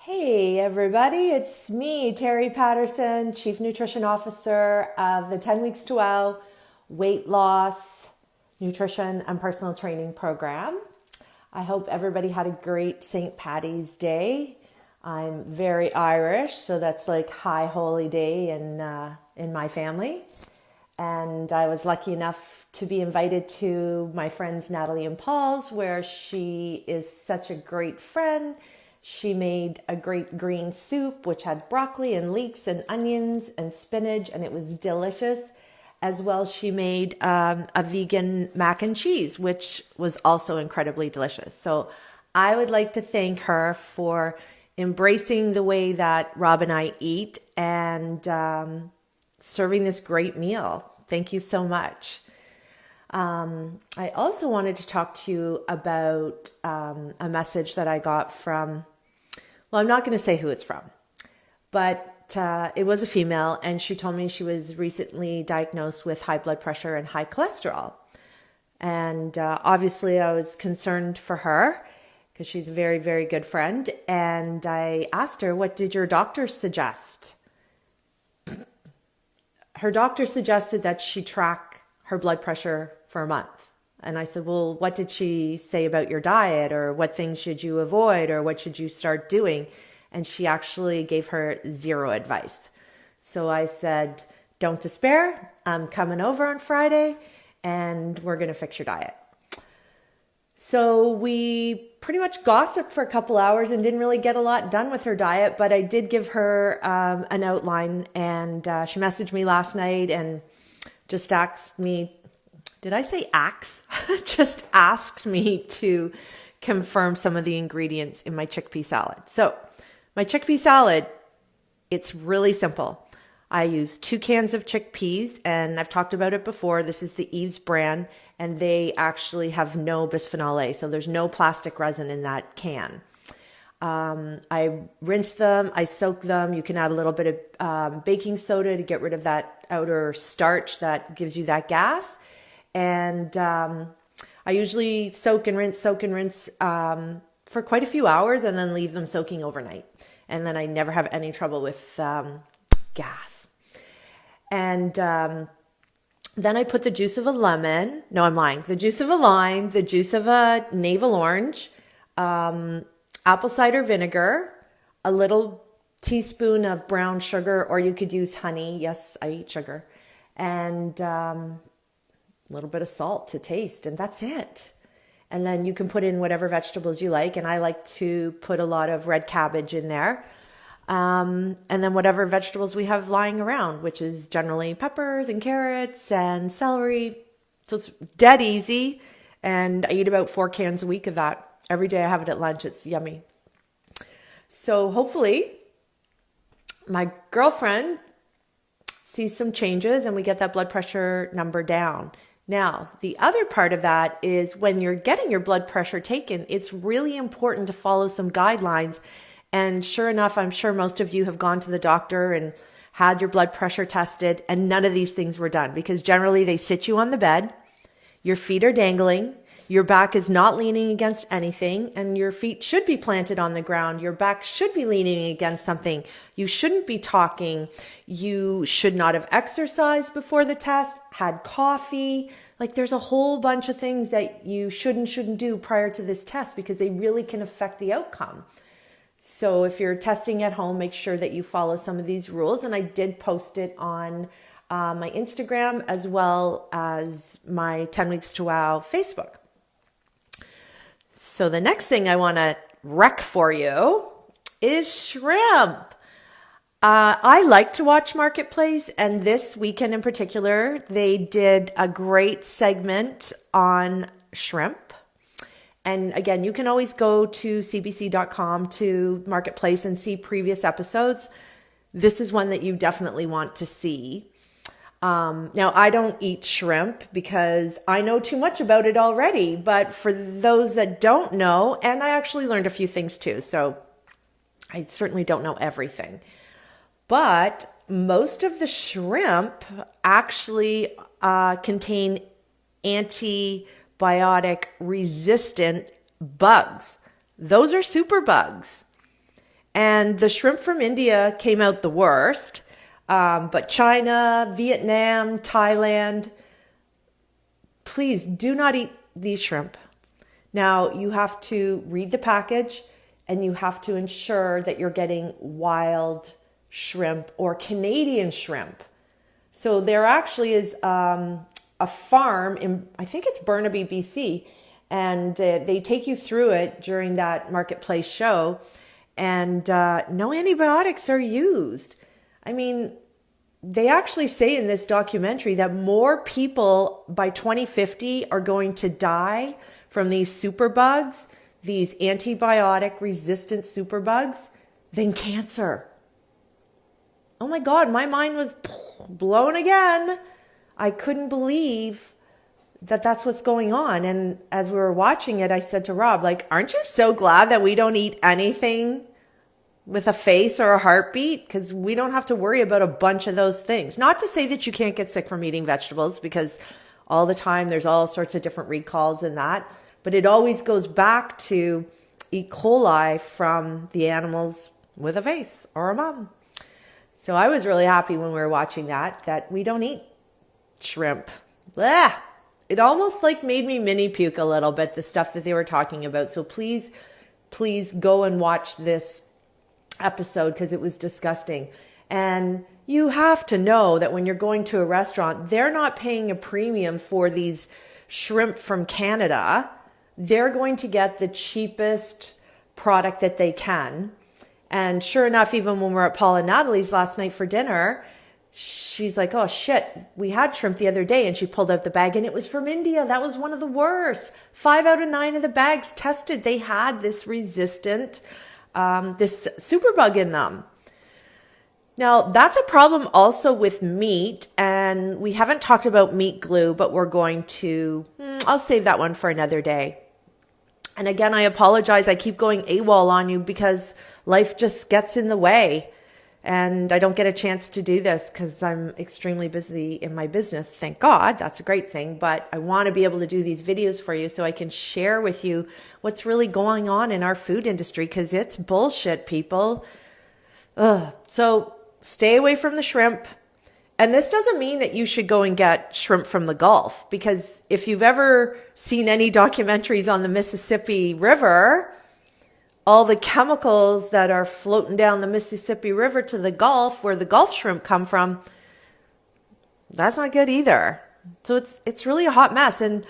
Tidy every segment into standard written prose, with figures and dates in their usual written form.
Hey everybody, it's me, Terry Patterson, Chief Nutrition Officer of the 10 Weeks to Wow Weight Loss, Nutrition, and Personal Training Program. I hope everybody had a great St. Paddy's Day. I'm very Irish, so that's like high holy day in my family. And I was lucky enough to be invited to my friends Natalie and Paul's, where she is such a great friend. She made a great green soup, which had broccoli and leeks and onions and spinach, and it was delicious. As well, she made a vegan mac and cheese, which was also incredibly delicious. So I would like to thank her for embracing the way that Rob and I eat and serving this great meal. Thank you so much. I also wanted to talk to you about a message that I got from, well, I'm not going to say who it's from, but it was a female, and she told me she was recently diagnosed with high blood pressure and high cholesterol. And obviously I was concerned for her because she's a very, very good friend. And I asked her, what did your doctor suggest? Her doctor suggested that she track her blood pressure for a month. And I said, well, what did she say about your diet, or what things should you avoid, or what should you start doing? And she actually gave her zero advice. So I said, don't despair. I'm coming over on Friday and we're going to fix your diet. So we pretty much gossiped for a couple hours and didn't really get a lot done with her diet, but I did give her an outline, and she messaged me last night and just asked me, did I say axe? Just asked me to confirm some of the ingredients in my chickpea salad. So my chickpea salad, it's really simple. I use 2 cans of chickpeas, and I've talked about it before. This is the Eve's brand, and they actually have no bisphenol A, so there's no plastic resin in that can. I rinse them, I soak them. You can add a little bit of baking soda to get rid of that outer starch that gives you that gas. And I usually soak and rinse for quite a few hours, and then leave them soaking overnight. And then I never have any trouble with gas. And then I put the juice of a lemon. No, I'm lying. The juice of a lime, the juice of a navel orange, apple cider vinegar, a little teaspoon of brown sugar, or you could use honey. Yes, I eat sugar. And a little bit of salt to taste, and that's it. And then you can put in whatever vegetables you like, and I like to put a lot of red cabbage in there. And then whatever vegetables we have lying around, which is generally peppers and carrots and celery. So it's dead easy, and I eat about 4 cans a week of that. Every day I have it at lunch. It's yummy. So hopefully my girlfriend sees some changes and we get that blood pressure number down. Now, the other part of that is when you're getting your blood pressure taken, it's really important to follow some guidelines. And sure enough, I'm sure most of you have gone to the doctor and had your blood pressure tested, and none of these things were done, because generally they sit you on the bed, your feet are dangling, your back is not leaning against anything, and your feet should be planted on the ground. Your back should be leaning against something. You shouldn't be talking. You should not have exercised before the test, had coffee. Like, there's a whole bunch of things that you shouldn't do prior to this test, because they really can affect the outcome. So if you're testing at home, make sure that you follow some of these rules. And I did post it on my Instagram as well as my 10 Weeks to Wow Facebook. So the next thing I want to wreck for you is shrimp. I like to watch Marketplace, and this weekend in particular, they did a great segment on shrimp. And again, you can always go to cbc.com to Marketplace and see previous episodes. This is one that you definitely want to see. Now, I don't eat shrimp because I know too much about it already, but for those that don't know, and I actually learned a few things too, so I certainly don't know everything. But most of the shrimp actually contain antibiotic resistant bugs. Those are superbugs. And the shrimp from India came out the worst. But China, Vietnam, Thailand, please do not eat these shrimp. Now, you have to read the package and you have to ensure that you're getting wild shrimp or Canadian shrimp. So there actually is a farm in, I think it's Burnaby, BC, and they take you through it during that marketplace show, and no antibiotics are used. I mean, they actually say in this documentary that more people by 2050 are going to die from these superbugs, these antibiotic resistant superbugs, than cancer. Oh my God, my mind was blown again. I couldn't believe that that's what's going on. And as we were watching it, I said to Rob, like, aren't you so glad that we don't eat anything with a face or a heartbeat? Because we don't have to worry about a bunch of those things. Not to say that you can't get sick from eating vegetables, because all the time there's all sorts of different recalls in that. But it always goes back to E. coli from the animals with a face or a mum. So I was really happy when we were watching that we don't eat shrimp. Blah! It almost like made me mini puke a little bit, the stuff that they were talking about. So please go and watch this episode, because it was disgusting. And you have to know that when you're going to a restaurant, they're not paying a premium for these shrimp from Canada. They're going to get the cheapest product that they can. And sure enough, even when we were at Paul and Natalie's last night for dinner, she's like, oh shit, we had shrimp the other day, and she pulled out the bag and it was from India. That was one of the worst. 5 out of 9 of the bags tested, they had this resistant, this superbug in them. Now, that's a problem also with meat, and we haven't talked about meat glue, but we're going to, I'll save that one for another day. And again, I apologize. I keep going AWOL on you because life just gets in the way, and I don't get a chance to do this because I'm extremely busy in my business. Thank God. That's a great thing. But I want to be able to do these videos for you so I can share with you what's really going on in our food industry, because it's bullshit, people. So stay away from the shrimp. And this doesn't mean that you should go and get shrimp from the Gulf, because if you've ever seen any documentaries on the Mississippi River, all the chemicals that are floating down the Mississippi River to the Gulf, where the Gulf shrimp come from, that's not good either. So it's really a hot mess. And,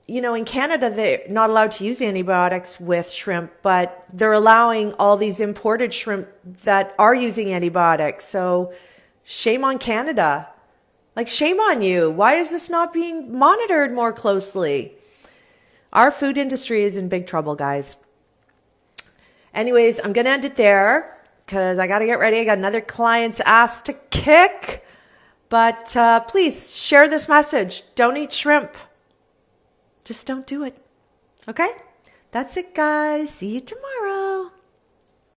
you know, in Canada, they're not allowed to use antibiotics with shrimp, but they're allowing all these imported shrimp that are using antibiotics. So shame on Canada. Like, shame on you. Why is this not being monitored more closely? Our food industry is in big trouble, guys. Anyways, I'm going to end it there because I got to get ready. I got another client's ass to kick. But please share this message. Don't eat shrimp. Just don't do it. Okay? That's it, guys. See you tomorrow.